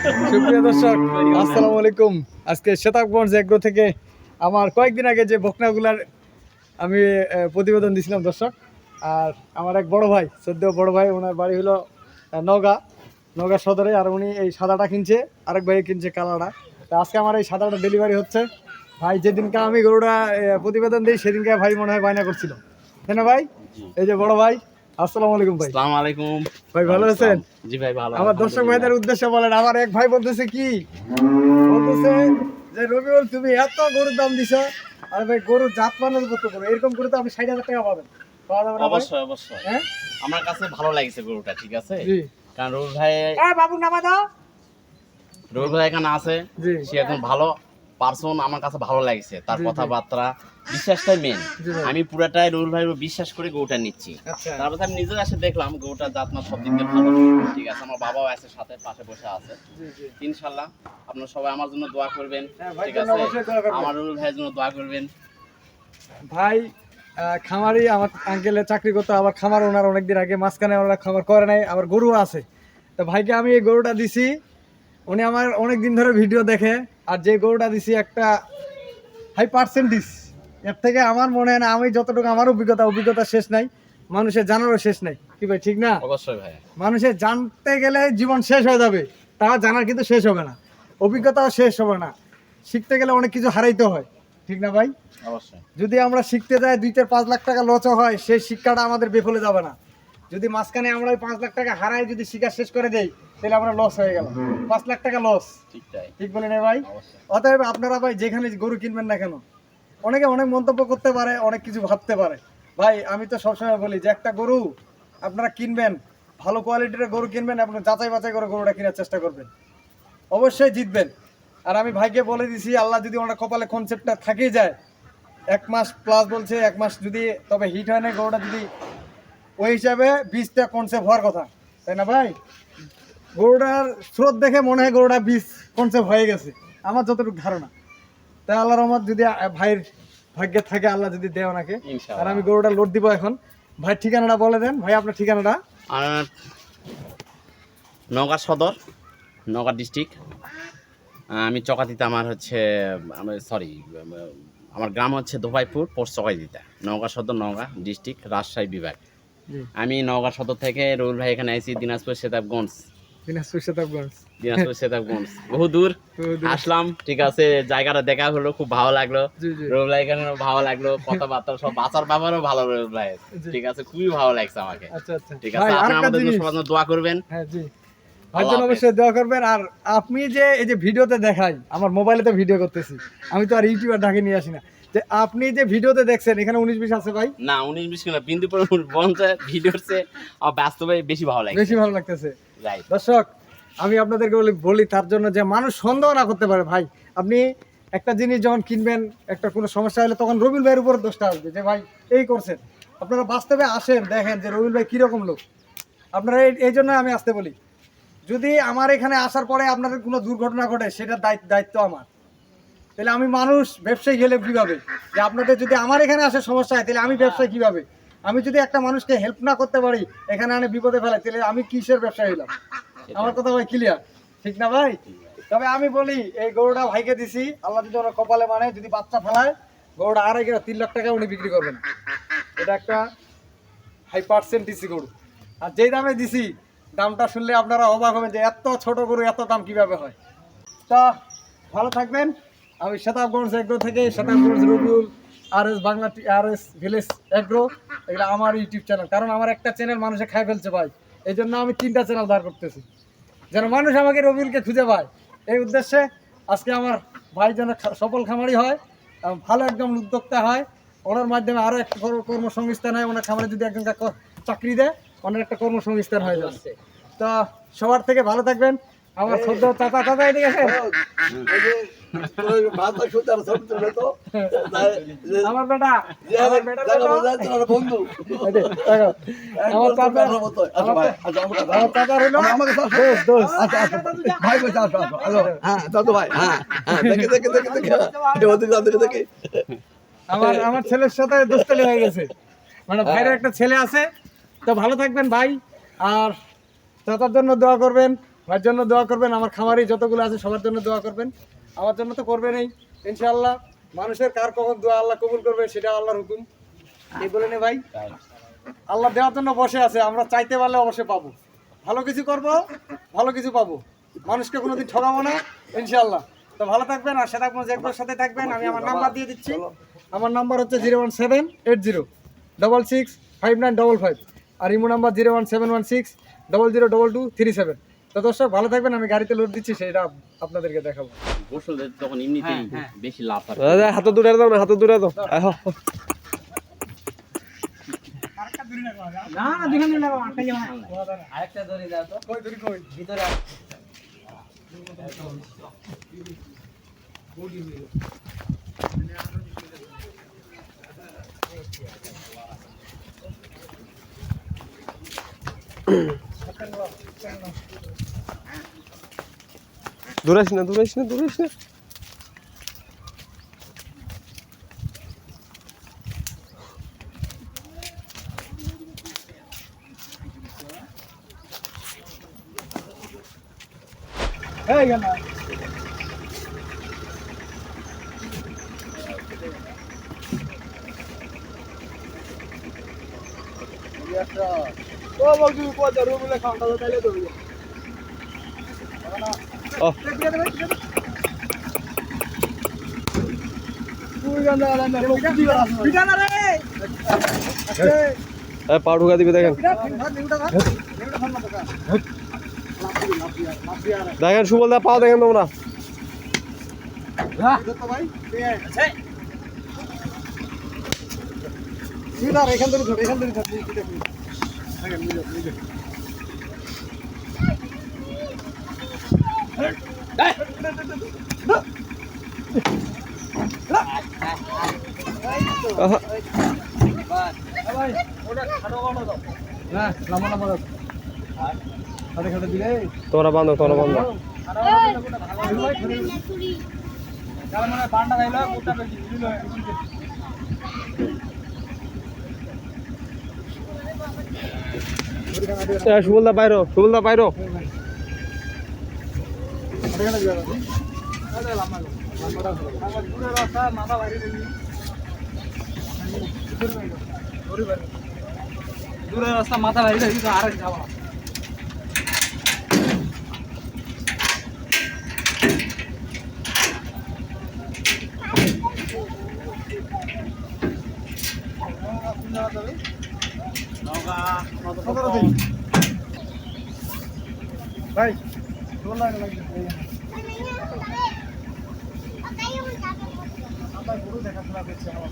সুপ্রিয় দর্শক, আসসালামু আলাইকুম। আজকে শতাবগঞ্জ এগ্রো থেকে আমার কয়েকদিন আগে যে বকনাগুলার আমি প্রতিবেদন দিয়েছিলাম দর্শক। আর আমার এক বড় ভাই, সদ্য বড় ভাই, ওনার বাড়ি হলো নওগাঁ সদরে। আর উনি এই সাদাটা কিনছে, আরেক ভাই কিনছে কালাটা। তা আজকে আমার এই সাদাটা ডেলিভারি হচ্ছে। ভাই যেদিনকে আমি গরুটা প্রতিবেদন দিই সেদিনকে ভাই মনে হয় বায়না করছিল, তাই না ভাই? এই যে বড় ভাই, আসসালামু আলাইকুম ভাই। আসসালামু আলাইকুম ভাই ভালো আছেন? জি ভাই ভালো। আমার দর্শক ভাইদের উদ্দেশ্যে বলেন। আমার এক ভাই বলতেছে কি, বলতেছে যে রবিউল তুমি এত গরুর দাম দিছ, আর ভাই গরুর জাত মানের কত গরু, এরকম করে তো আপনি 60,000 টাকা পাবেন, পাওয়া যাবে না ভাই? অবশ্যই অবশ্যই, হ্যাঁ আমার কাছে ভালো লাগছে গরুটা, ঠিক আছে। জি। কারণ রবি ভাই, বাবু নামা দাও। রবি ভাই এখানে আছে, জি সে একজন ভালো পার্সন, আমার কাছে ভালো লাগছে তার জি, জি। কথাবার্তা, বিশ্বাসটাই মেন। জি ভাই। আমি পুরাটাই রবি ভাই বিশ্বাস করে গরুটা নিচ্ছি। আচ্ছা তারপর আমি নিজে এসে দেখলাম গরুটা জাতমান সব দিক দিয়ে ভালো, ঠিক আছে। আমার বাবাও আছে সাথে, পাশে বসে আছে। জি জি। ইনশাল্লাহ আপনারা সবাই আমার জন্য দোয়া করবেন, হ্যাঁ ভাই, ঠিক জন্য আছে। অবশ্যই দোয়া করবেন। আমার রবি ভাইয়ের জন্য দোয়া করবেন। ভাই খামারি, আমার আঙ্কেলের চাকরি করতো, আবার খামার ওনার অনেকদিন আগে, মাঝখানে ওনারা খামার করে নাই, আবার গরু আছে। তো ভাইকে আমি এই গরুটা দিছি, উনি আমার অনেক দিন ধরে ভিডিও দেখে। আর যে গরুটা দিছি একটা হাই পার্সেন্টেজ, এর থেকে আমার মনে হয় না, আমি যতটুকু আমার অভিজ্ঞতা শেষ নাই, মানুষের জানারও শেষ নাই, কি ভাই ঠিক না? অবশ্যই ভাই, মানুষের জানতে গেলে জীবন শেষ হয়ে যাবে, তা জানার কিন্তু শেষ হবে না, অভিজ্ঞতাও শেষ হবে না। শিখতে গেলে অনেক কিছু হারাইতে হয়, ঠিক না ভাই? অবশ্যই। যদি আমরা শিখতে যাই 2-4-5 লাখ টাকা লস হয়, সেই শিক্ষাটা আমাদের বিফলে যাবে না। যদি মাঝখানে আমরা ওই 5 লাখ টাকা হারাই যদি শিক্ষা শেষ করে দেই, তাহলে আমরা লস হয়ে গেল, 5 লাখ টাকা লস। ঠিক তাই, ঠিক বলি না ভাই? অবশ্যই। অতএব আপনারা ভাই যেখানে গরু কিনবেন না কেন, অনেকে অনেক মন্তব্য করতে পারে, অনেক কিছু ভাবতে পারে। ভাই আমি তো সবসময় বলি যে একটা গরু আপনারা কিনবেন, ভালো কোয়ালিটির গরু কিনবেন, আপনারা যাচাই বাছাই করে গরুটা কেনার চেষ্টা করবেন, অবশ্যই জিতবেন। আর আমি ভাইকে বলে দিছি, আল্লাহ যদি ওনার কপালে কনসেপ্টটা থেকেই যায়, 1 মাস প্লাস বলছে, 1 মাস যদি তবে হিট হয় না গরুটা, যদি ওই হিসাবে 20টা কনসেপ্ট হওয়ার কথা, তাই না ভাই? গরুটার স্রোত দেখে মনে হয় গরুটা 20 কনসেপ্ট হয়ে গেছে, আমার যতটুকু ধারণা। তাই আল্লাহ রহমত যদি ভাইয়ের ভাগ্যে থাকে, আল্লাহ যদি দেয় ওনাকে। আর ইনশাআল্লাহ। আমি গরুটা লোড দিব এখন। ভাই ঠিকানাটা বলে দেন ভাই, আপনার ঠিকানাটা। আর নওগাঁ সদর, নওগাঁ ডিস্ট্রিক্ট। আমি চকাতিতে, আমার হচ্ছে আমার গ্রাম হচ্ছে দোভাইপুর, পোস্ট চকাতিতে, নওগাঁ সদর, নওগাঁ ডিস্ট্রিক্ট, রাজশাহী বিভাগ। জি। আমি নওগাঁ সদর থেকে রুল ভাই এখানে আইছি দিনাজপুর শতাবগঞ্জ, দিনাজপুর শতাবগঞ্জ। বহু দূর বহু দূর। আসলাম, ঠিক আছে। জায়গাটা দেখা হলো, খুব ভালো লাগলো। জি জি রুল ভাই এখানে ভালো লাগলো, কথাবার্তা সব বাঁচার ব্যাপারও ভালো রুল ভাই, জি। ঠিক আছে, খুবই ভালো লাগছে আমাকে। আচ্ছা আচ্ছা ঠিক ভাই, আছে, আপনারা আরেকটা আমাদের জন্য জিনিস। সবার জন্য দোয়া করবেন। হ্যাঁ জি, ভাই আল্লাহ জন্য হাফেজ। অবশ্যই দোয়া করবেন। আর আপনি যে এই যে ভিডিওতে দেখাই, আমার মোবাইলে তো ভিডিও করতেছি, আমি তো আর ইউটিউবার ঢাকে নিয়ে আসি না, যে আপনি যে ভিডিওতে দেখছেন এখানে 19-20 আছে ভাই, না 19-20 কিনা বিন্দু ভিডিওর চেয়ে বাস্তবে বেশি ভালো লাগে, বেশি ভালো লাগতেছে। রাইট। দর্শক আমি আপনাদেরকে বলি তার জন্য, যে মানুষ সন্দেহ না করতে পারে। ভাই আপনি একটা জিনিস যখন কিনবেন, একটা কোনো সমস্যা হলে তখন রবিউল ভাইয়ের উপর দোষটা আসবে, যে ভাই এই করছেন। আপনারা বাস্তবে আসেন, দেখেন যে রবিউল ভাই কীরকম লোক। আপনারা এই জন্য আমি আসতে বলি, যদি আমার এখানে আসার পরে আপনাদের কোনো দুর্ঘটনা ঘটে, সেটার দায়িত্ব আমার। তাহলে আমি মানুষ ব্যবসায়ী গেলে কীভাবে, যে আপনাদের যদি আমার এখানে আসে সমস্যা হয়, তাহলে আমি ব্যবসায়ী কীভাবে? আমি যদি একটা মানুষকে হেল্প না করতে পারি, এখানে আনে বিপদে ফেলাই, তাহলে আমি কিসের ব্যবসায়ী হইলাম? আমার কথা ভাই ক্লিয়ার, ঠিক না ভাই? তবে আমি বলি, এই গরুটা ভাইকে দিছি, আল্লাহ যদি ওনার কপালে মানে যদি বাচ্চা ফেলায়, গরুটা 3 লাখ টাকা উনি বিক্রি করবেন। এটা একটা হাই পার্সেন্টেজ গরু। আর যেই দামে দিছি, দামটা শুনলে আপনারা অবাক হবেন যে এত ছোট গরু এত দাম কিভাবে হয়। তা ভালো থাকবেন। আমি শতাবগঞ্জ এগ্রো থেকে, Shatabganj Rabiul RS Bangla RS village agro, এগুলো আমার ইউটিউব চ্যানেল। কারণ আমার একটা চ্যানেল মানুষে খাই ফেলছে ভাই, এই জন্য আমি 3টা চ্যানেল দাঁড় করতেছি, যেন মানুষ আমাকে রবিউলকে খুঁজে পায়। এই উদ্দেশ্যে আজকে আমার ভাই যেন সফল খামারি হয়, ভালো একদম উদ্যোক্তা হয়, ওনার মাধ্যমে আরও একটা কর্মসংস্থান হয়। ওনার খামারে যদি একজন চাকরি দেয়, ওনার একটা কর্মসংস্থান হয়ে যাচ্ছে। তো সবার থেকে ভালো থাকবেন। আমার সদ্য চাচা এদিকে আসেন। আমার বেটা, বন্ধু আমার চাচা হইলো দোস্ত। ভাই হ্যাঁ দাদু ভাই, হ্যাঁ হ্যাঁ দেখে দেখে আমার ছেলের সাথে দোস্তালি হয়ে গেছে, মানে ভাইয়ের একটা ছেলে আছে। তো ভালো থাকবেন ভাই, আর চাচার জন্য দোয়া করবেন। ভাইয়ের জন্য দোয়া করবেন, আমার খামারি যতগুলো আছে সবার জন্য দোয়া করবেন, আমার জন্য তো করবেনই ইনশাআল্লাহ। মানুষের কার কখন দোয়া আল্লাহ কবুল করবে সেটা আল্লাহর হুকুম, এই বলে নে ভাই। আল্লাহ দেওয়ার জন্য বসে আছে, আমরা চাইতে পারলে অবশ্যই পাবো। ভালো কিছু করব, ভালো কিছু পাবো, মানুষকে কোনোদিন ঠকাবো না ইনশাআল্লাহ। তো ভালো থাকবেন, আর সেটা কোনো একবার সাথে থাকবেন। আমি আমার নাম্বার দিয়ে দিচ্ছি, আমার নাম্বার হচ্ছে 01780665955, আর ইমো নাম্বার 01716002237। তো দর্শক ভালো থাকবেন, আমি গাড়িতে লোড দিচ্ছি সেটা আপনাদেরকে দেখাবো। গোসল তখন এমনিতেই বেশি লাভ থাকে। হাতে দূরে দাও না, হাতে দূরে দাও। না না দুখান দিন লাগা আটটা যাবে আরেকটা ধরে দাও তো, কই ধরি কই ভিতরে দূরে আসিস না, দূরে আসিস না, দূরে আসিস না। এই গেল ও বলবি কত রুমে খাওয়া দাওয়া তাইলে দেব ও তুই গান না না বিটা না রে এ পা ঢুকা দিবি দেখেন, দেখেন সুবল দা পাও দেখেন তোমরা। এখান থেকে এখান থেকে আহা, তোমরা বান্ধব, তোমরা বান্ধব। সুবল দা বাইরো, সুবল দা বাইরো। দূরের রাস্তা মাথা বাইরে আর যাবো না। ভাই দোল লাগবে আমরা গরু দেখাশোনা করছি আমার